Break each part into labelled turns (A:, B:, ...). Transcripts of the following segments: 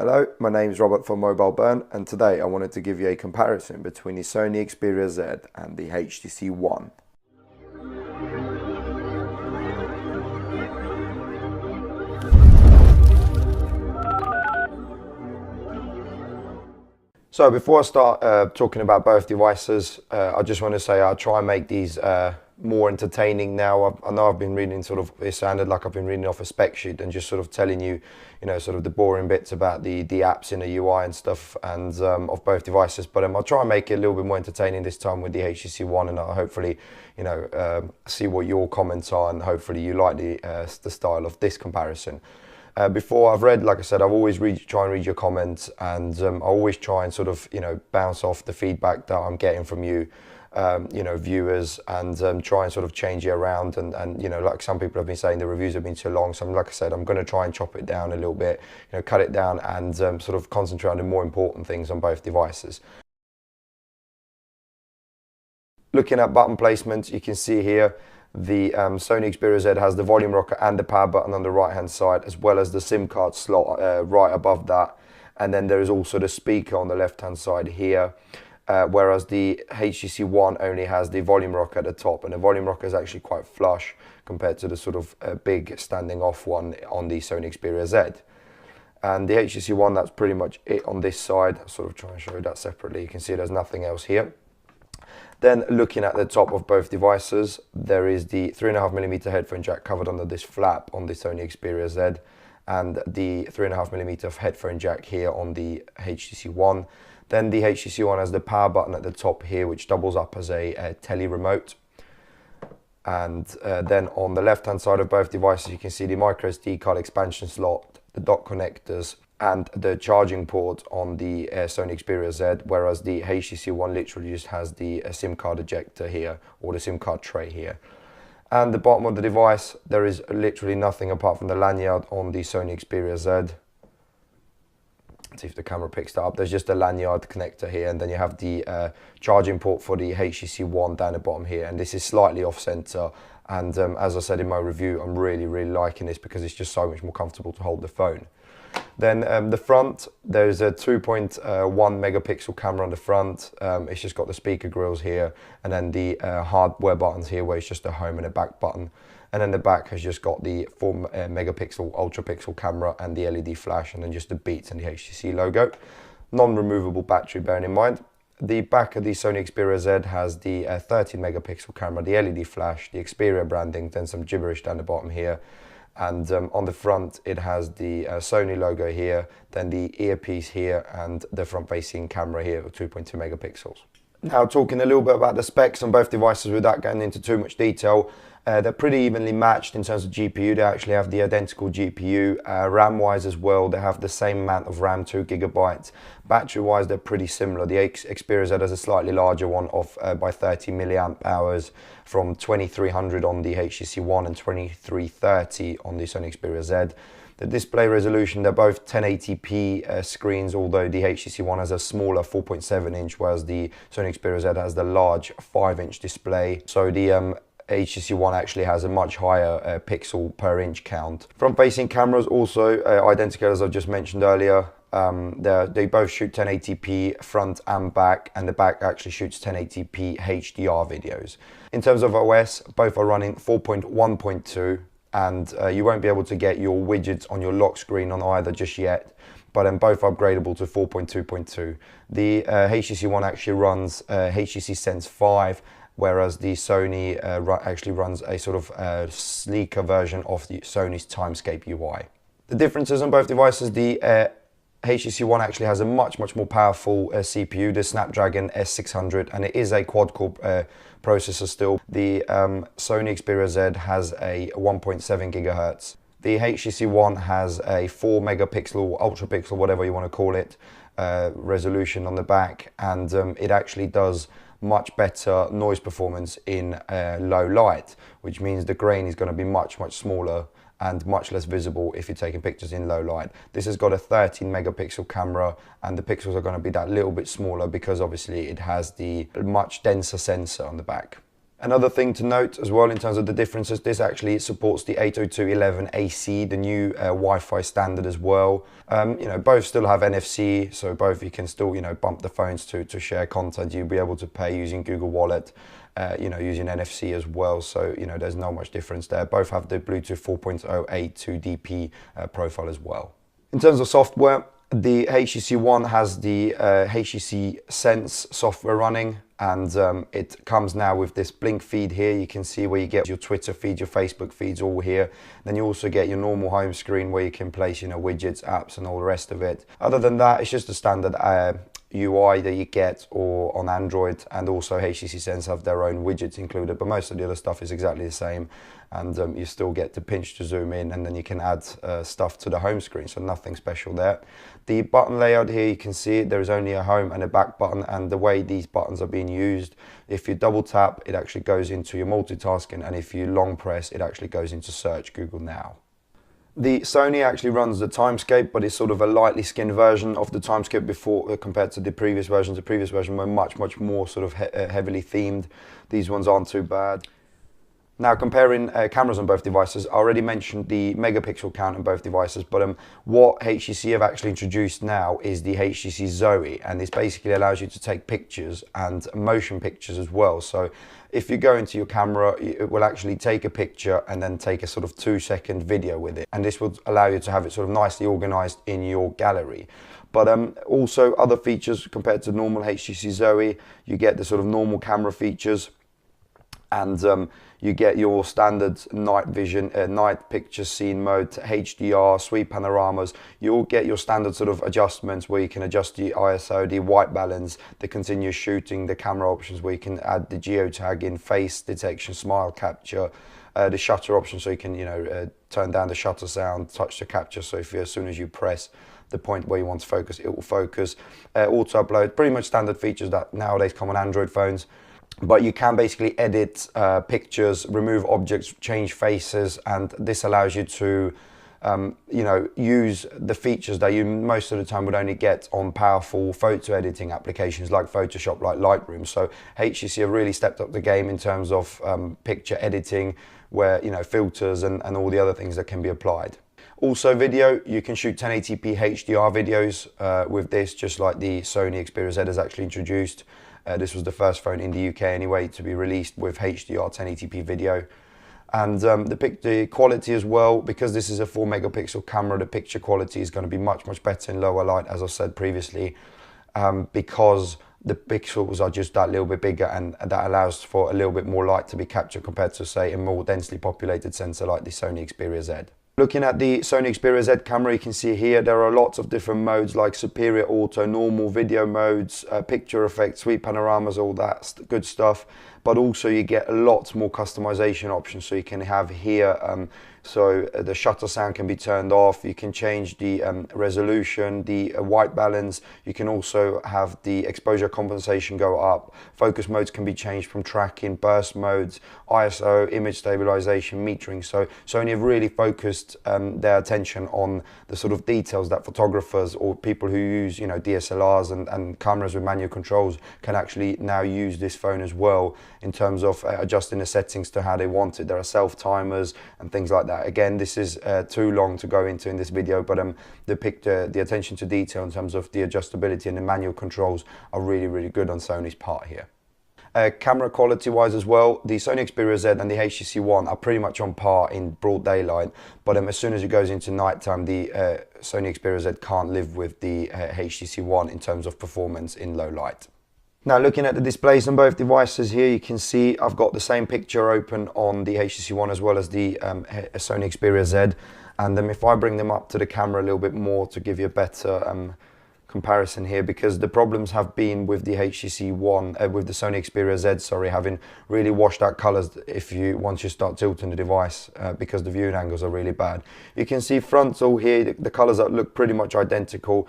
A: Hello, my name is Robert from Mobile Burn, and today I wanted to give you a comparison between the Sony Xperia Z and the HTC One. So before I start talking about both devices, I just want to say I'll try and make these more entertaining now. I know I've been reading it sounded like I've been reading off a spec sheet and just sort of telling you, sort of the boring bits about the apps in the UI and stuff and of both devices. But I'll try and make it a little bit more entertaining this time with the HTC One, and I'll hopefully, see what your comments are, and hopefully you like the style of this comparison. Before I've read, like I said, I've always try and read your comments, and I always try and sort of, bounce off the feedback that I'm getting from you, viewers, and try and sort of change it around. And like some people have been saying, the reviews have been too long. So like I said, I'm going to try and chop it down a little bit, cut it down, and sort of concentrate on the more important things on both devices. Looking at button placement, you can see here, the Sony Xperia Z has the volume rocker and the power button on the right hand side, as well as the SIM card slot right above that. And then there is also the speaker on the left hand side here, whereas the HTC One only has the volume rocker at the top, and the volume rocker is actually quite flush compared to the sort of big standing off one on the Sony Xperia Z. And the HTC One, that's pretty much it on this side. I'll sort of try and show you that separately. You can see there's nothing else here. Then looking at the top of both devices, there is the 3.5mm headphone jack covered under this flap on the Sony Xperia Z, and the 3.5mm headphone jack here on the HTC One. Then the HTC One has the power button at the top here, which doubles up as a tele remote. And then on the left hand side of both devices, you can see the micro SD card expansion slot, the dock connectors, and the charging port on the Sony Xperia Z, whereas the HTC One literally just has the SIM card ejector here, or the SIM card tray here. And the bottom of the device, there is literally nothing apart from the lanyard on the Sony Xperia Z. Let's see if the camera picks that up. There's just a lanyard connector here, and then you have the charging port for the HTC One down the bottom here, and this is slightly off center. And as I said in my review, I'm really liking this because it's just so much more comfortable to hold the phone. Then the front, there's a 2.1 megapixel camera on the front. It's just got the speaker grills here, and then the hardware buttons here, where it's just a home and a back button. And then the back has just got the 4 megapixel ultra pixel camera and the LED flash, and then just the Beats and the HTC logo. Non-removable battery, bearing in mind. The back of the Sony Xperia Z has the 13 megapixel camera, the LED flash, the Xperia branding, then some gibberish down the bottom here. And on the front, it has the Sony logo here, then the earpiece here, and the front-facing camera here of 2.2 megapixels. Now, talking a little bit about the specs on both devices without getting into too much detail, they're pretty evenly matched in terms of GPU. They actually have the identical GPU. RAM-wise as well, they have the same amount of RAM, 2 gigabytes. Battery-wise, they're pretty similar. The Xperia Z has a slightly larger one by 30 milliamp hours, from 2300 on the HTC One and 2330 on the Sony Xperia Z. The display resolution, they're both 1080p screens, although the HTC One has a smaller 4.7 inch, whereas the Sony Xperia Z has the large 5-inch display. So the HTC One actually has a much higher pixel per inch count. Front-facing cameras also identical as I just mentioned earlier. They both shoot 1080p front and back, and the back actually shoots 1080p HDR videos. In terms of OS, both are running 4.1.2, and you won't be able to get your widgets on your lock screen on either just yet, but then both are upgradable to 4.2.2. The HTC One actually runs HTC Sense 5, whereas the Sony actually runs a sort of sleeker version of the Sony's Timescape UI. The differences on both devices, the HTC One actually has a much more powerful CPU, the Snapdragon S600, and it is a quad-core processor still. The Sony Xperia Z has a 1.7 gigahertz. The HTC One has a 4 megapixel, ultra pixel, whatever you want to call it, resolution on the back, and it actually does much better noise performance in low light, which means the grain is going to be much smaller and much less visible if you're taking pictures in low light. This has got a 13 megapixel camera, and the pixels are going to be that little bit smaller because obviously it has the much denser sensor on the back. Another thing to note as well in terms of the differences, this actually supports the 802.11ac, the new Wi-Fi standard as well. Both still have NFC, so both you can still, bump the phones to share content. You'll be able to pay using Google Wallet, using NFC as well. So, there's not much difference there. Both have the Bluetooth 4.0 A2DP profile as well. In terms of software, the HTC One has the HTC Sense software running, and it comes now with this blink feed here. You can see where you get your Twitter feed, your Facebook feeds all here. Then you also get your normal home screen where you can place, widgets, apps, and all the rest of it. Other than that, it's just a standard UI that you get or on Android, and also HTC Sense have their own widgets included, but most of the other stuff is exactly the same, and you still get to pinch to zoom in, and then you can add stuff to the home screen, so nothing special there. The button layout here, you can see there is only a home and a back button, and the way these buttons are being used, if you double tap, it actually goes into your multitasking, and if you long press, it actually goes into search Google Now. The Sony actually runs the Timescape, but it's sort of a lightly skinned version of the Timescape before compared to the previous versions. The previous version were much more sort of heavily themed. These ones aren't too bad. Now, comparing cameras on both devices, I already mentioned the megapixel count on both devices, but what HTC have actually introduced now is the HTC Zoe, and this basically allows you to take pictures and motion pictures as well. So if you go into your camera, it will actually take a picture and then take a sort of 2-second video with it, and this will allow you to have it sort of nicely organized in your gallery. But also other features compared to normal HTC Zoe, you get the sort of normal camera features, and you get your standard night vision, night picture scene mode, HDR, sweep panoramas. You'll get your standard sort of adjustments where you can adjust the ISO, the white balance, the continuous shooting, the camera options where you can add the geotagging, face detection, smile capture, the shutter option so you can turn down the shutter sound, touch to capture. So if as soon as you press the point where you want to focus, it will focus. Auto upload, pretty much standard features that nowadays come on Android phones. But you can basically edit pictures, remove objects, change faces, and this allows you to, use the features that you most of the time would only get on powerful photo editing applications like Photoshop, like Lightroom. So HTC have really stepped up the game in terms of picture editing, where filters and all the other things that can be applied. Also video, you can shoot 1080p HDR videos with this, just like the Sony Xperia Z has actually introduced. This was the first phone in the UK anyway to be released with HDR 1080p video. And the quality as well, because this is a 4 megapixel camera, the picture quality is going to be much better in lower light, as I said previously, because the pixels are just that little bit bigger, and that allows for a little bit more light to be captured compared to, say, a more densely populated sensor like the Sony Xperia Z. Looking at the Sony Xperia Z camera, you can see here there are lots of different modes like Superior Auto, normal video modes, picture effects, sweep panoramas, all that good stuff. But also you get lots more customization options. So you can have here, so the shutter sound can be turned off. You can change the resolution, the white balance. You can also have the exposure compensation go up. Focus modes can be changed from tracking, burst modes, ISO, image stabilization, metering. So Sony have really focused their attention on the sort of details that photographers or people who use DSLRs and cameras with manual controls can actually now use this phone as well, in terms of adjusting the settings to how they want it. There are self-timers and things like that. Again, this is too long to go into in this video, but the attention to detail in terms of the adjustability and the manual controls are really good on Sony's part here. Camera quality wise as well, the Sony Xperia Z and the HTC One are pretty much on par in broad daylight, but as soon as it goes into nighttime, the Sony Xperia Z can't live with the HTC One in terms of performance in low light. Now, looking at the displays on both devices here, you can see I've got the same picture open on the HTC One as well as the Sony Xperia Z. And if I bring them up to the camera a little bit more to give you a better comparison here, because the problems have been with the HTC One, with the Sony Xperia Z, sorry, having really washed out colors once you start tilting the device, because the viewing angles are really bad. You can see frontal here, the colors that look pretty much identical.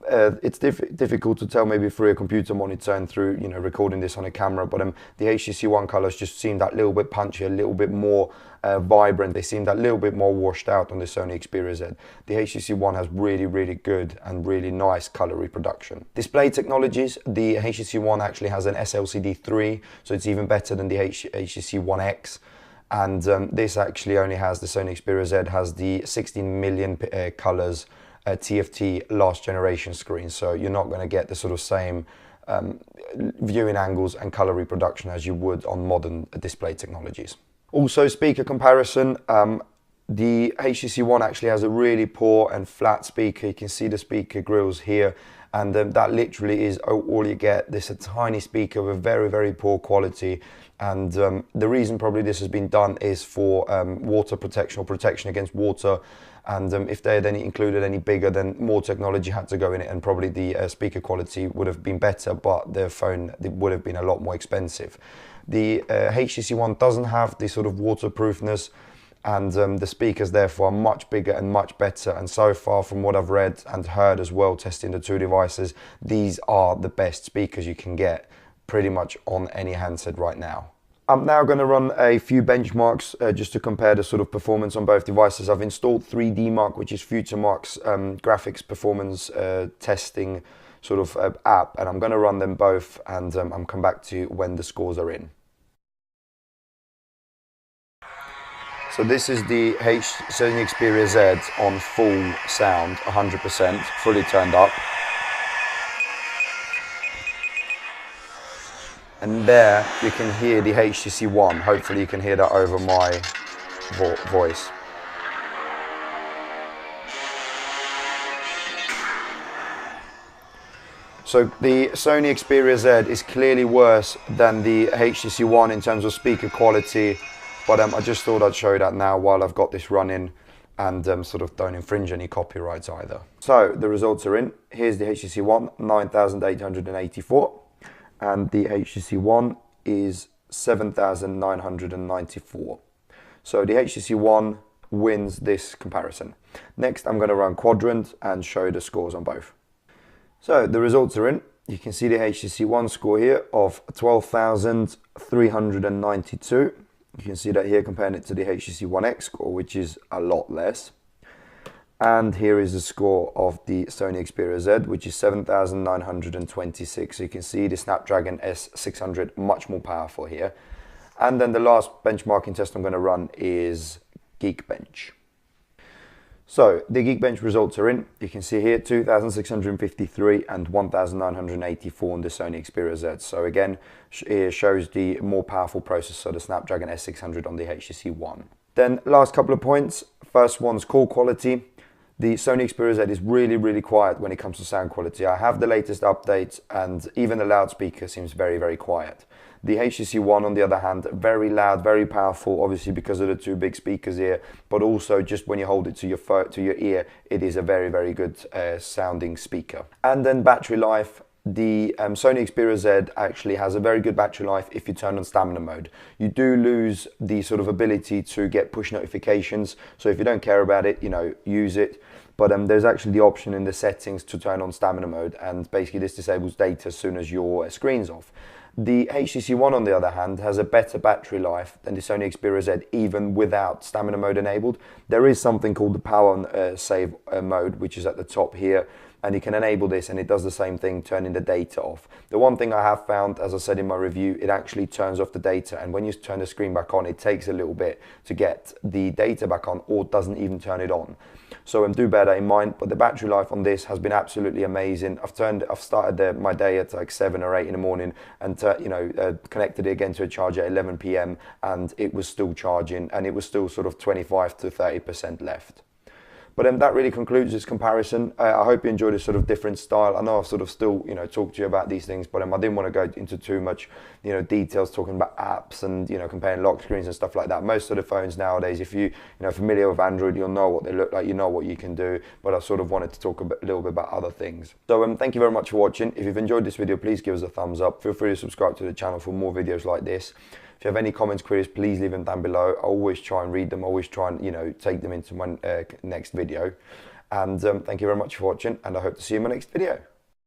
A: it's difficult to tell maybe through a computer monitor and through, you know, recording this on a camera, but the HTC One colors just seem that little bit punchy, a little bit more vibrant. They seem that little bit more washed out on the Sony Xperia Z. The HTC One has really, really good and really nice color reproduction. Display technologies, the HTC One actually has an SLCD3, so it's even better than the HTC One X. And this actually only has, the Sony Xperia Z has the 16 million colors TFT last generation screen, so you're not going to get the sort of same viewing angles and color reproduction as you would on modern display technologies. Also, speaker comparison, the HTC One actually has a really poor and flat speaker. You can see the speaker grills here, and that literally is all you get. This is a tiny speaker with very, very poor quality, and the reason probably this has been done is for water protection, or protection against water. And if they had included any bigger, then more technology had to go in it, and probably the speaker quality would have been better, but the phone would have been a lot more expensive. The HTC One doesn't have the sort of waterproofness, and the speakers therefore are much bigger and much better. And so far, from what I've read and heard as well, testing the two devices, these are the best speakers you can get pretty much on any handset right now. I'm now going to run a few benchmarks just to compare the sort of performance on both devices. I've installed 3D Mark, which is FutureMark's graphics performance testing sort of app, and I'm going to run them both, and I'm come back to you when the scores are in. So this is the Sony Xperia Z on full sound, 100%, fully turned up. And there you can hear the HTC One. Hopefully you can hear that over my voice. So the Sony Xperia Z is clearly worse than the HTC One in terms of speaker quality, but I just thought I'd show you that now while I've got this running, and sort of don't infringe any copyrights either. So the results are in. Here's the HTC One, 9,884. And the HTC One is 7,994. So the HTC One wins this comparison. Next, I'm going to run Quadrant and show you the scores on both. So the results are in. You can see the HTC One score here of 12,392. You can see that here, comparing it to the HTC One X score, which is a lot less. And here is the score of the Sony Xperia Z, which is 7,926. So you can see the Snapdragon S600 much more powerful here. And then the last benchmarking test I'm going to run is Geekbench. So the Geekbench results are in. You can see here 2,653 and 1,984 on the Sony Xperia Z. So again, it shows the more powerful processor, the Snapdragon S600 on the HTC One. Then last couple of points. First one's call quality. The Sony Xperia Z is really, really quiet when it comes to sound quality. I have the latest updates, and even the loudspeaker seems very, very quiet. The HTC One, on the other hand, very loud, very powerful, obviously because of the two big speakers here, but also just when you hold it to your ear, it is a very, very good sounding speaker. And then battery life. The Sony Xperia Z actually has a very good battery life if you turn on stamina mode. You do lose the sort of ability to get push notifications, so if you don't care about it, you know, use it. But there's actually the option in the settings to turn on stamina mode, and basically this disables data as soon as your screen's off. The HTC One, on the other hand, has a better battery life than the Sony Xperia Z, even without stamina mode enabled. There is something called the power save mode, which is at the top here, and you can enable this and it does the same thing, turning the data off. The one thing I have found, as I said in my review, it actually turns off the data, and when you turn the screen back on, it takes a little bit to get the data back on, or doesn't even turn it on. So do bear that in mind. But the battery life on this has been absolutely amazing. I've started my day at like 7 or 8 in the morning, and connected it again to a charger at 11 p.m. and it was still charging, and it was still sort of 25 to 30% left. But that really concludes this comparison. I hope you enjoyed this sort of different style. I know I've sort of still, talked to you about these things, but I didn't want to go into too much, details talking about apps and, comparing lock screens and stuff like that. Most of the phones nowadays, if you, familiar with Android, you'll know what they look like, you know what you can do. But I sort of wanted to talk a little bit about other things. So thank you very much for watching. If you've enjoyed this video, please give us a thumbs up. Feel free to subscribe to the channel for more videos like this. If you have any comments, queries, please leave them down below. I always try and read them. I always try and, take them into my next video. And thank you very much for watching, and I hope to see you in my next video.